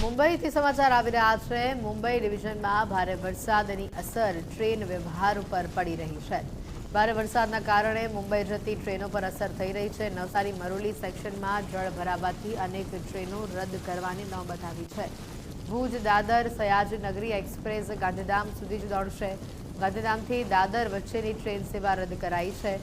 મુંબઈથી સમાચાર આવી રહ્યા છે। મુંબઈ ડિવિઝનમાં ભારે વરસાદની અસર ટ્રેન વ્યવહાર ઉપર પડી રહી છે। ભારે વરસાદના કારણે મુંબઈ જતી ટ્રેનો પર અસર થઈ રહી છે। નવસારી મરોલી સેક્શનમાં જળ ભરાવાથી અનેક ટ્રેનો રદ કરવાની નોબત આવી છે। ભુજ દાદર સયાજીનગરી એક્સપ્રેસ ગાંધીધામ સુધી જ દોડશે। ગાંધીધામથી દાદર વચ્ચેની ટ્રેન સેવા રદ કરાઈ છે।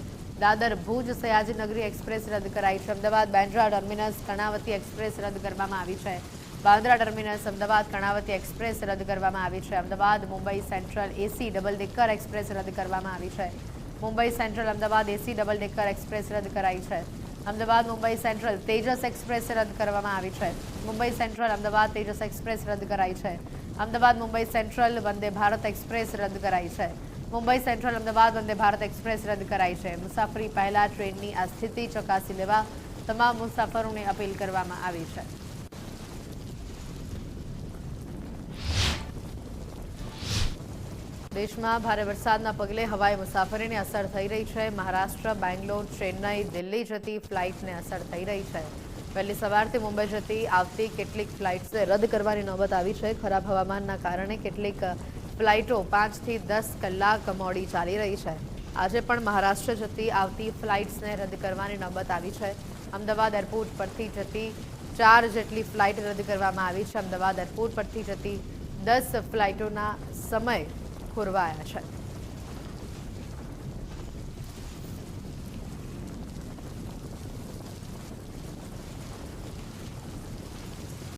દાદર ભુજ સયાજીનગરી એક્સપ્રેસ રદ કરાઈ છે। અમદાવાદ બાંદ્રા ટર્મિનસ કર્ણાવતી એક્સપ્રેસ રદ કરવામાં આવી છે। બાંદ્રા ટર્મિનસ અમદાવાદ કર્ણાવતી એક્સપ્રેસ રદ કરવામાં આવી છે। Ahmedabad Mumbai central AC double decker express રદ કરવામાં આવી છે। મુંબઈ સેન્ટ્રલ અમદાવાદ એસી ડબલ ડેકર એક્સપ્રેસ રદ કરાઈ છે। અમદાવાદ મુંબઈ સેન્ટ્રલ તેજસ એક્સપ્રેસ રદ કરવામાં આવી છે। મુંબઈ સેન્ટ્રલ અમદાવાદ તેજસ એક્સપ્રેસ રદ કરાઈ છે। અમદાવાદ મુંબઈ સેન્ટ્રલ વંદે ભારત એક્સપ્રેસ રદ કરાઈ છે। મુંબઈ સેન્ટ્રલ અમદાવાદ વંદે ભારત એક્સપ્રેસ રદ કરાઈ છે। મુસાફરી પહેલા ટ્રેનની આ સ્થિતિ ચકાસી લેવા તમામ મુસાફરોને અપીલ કરવામાં આવી છે। દેશમાં ભારે વરસાદના પગલે હવાઈ મુસાફરીને અસર થઈ રહી છે। મહારાષ્ટ્ર બેંગ્લોર ચેન્નઈ દિલ્હી જતી ફ્લાઇટને અસર થઈ રહી છે। વહેલી સવારથી મુંબઈ જતી આવતી કેટલીક ફ્લાઇટ્સને રદ કરવાની નોબત આવી છે। ખરાબ હવામાનના કારણે કેટલીક ફ્લાઇટો 5 થી 10 કલાક મોડી ચાલી રહી છે। આજે પણ મહારાષ્ટ્ર જતી આવતી ફ્લાઇટ્સને રદ કરવાની નોબત આવી છે। અમદાવાદ એરપોર્ટ પરથી જતી 4 જેટલી ફ્લાઇટ રદ કરવામાં આવી છે। અમદાવાદ એરપોર્ટ પરથી જતી 10 ફ્લાઇટોના સમય ખોરવાયા છે।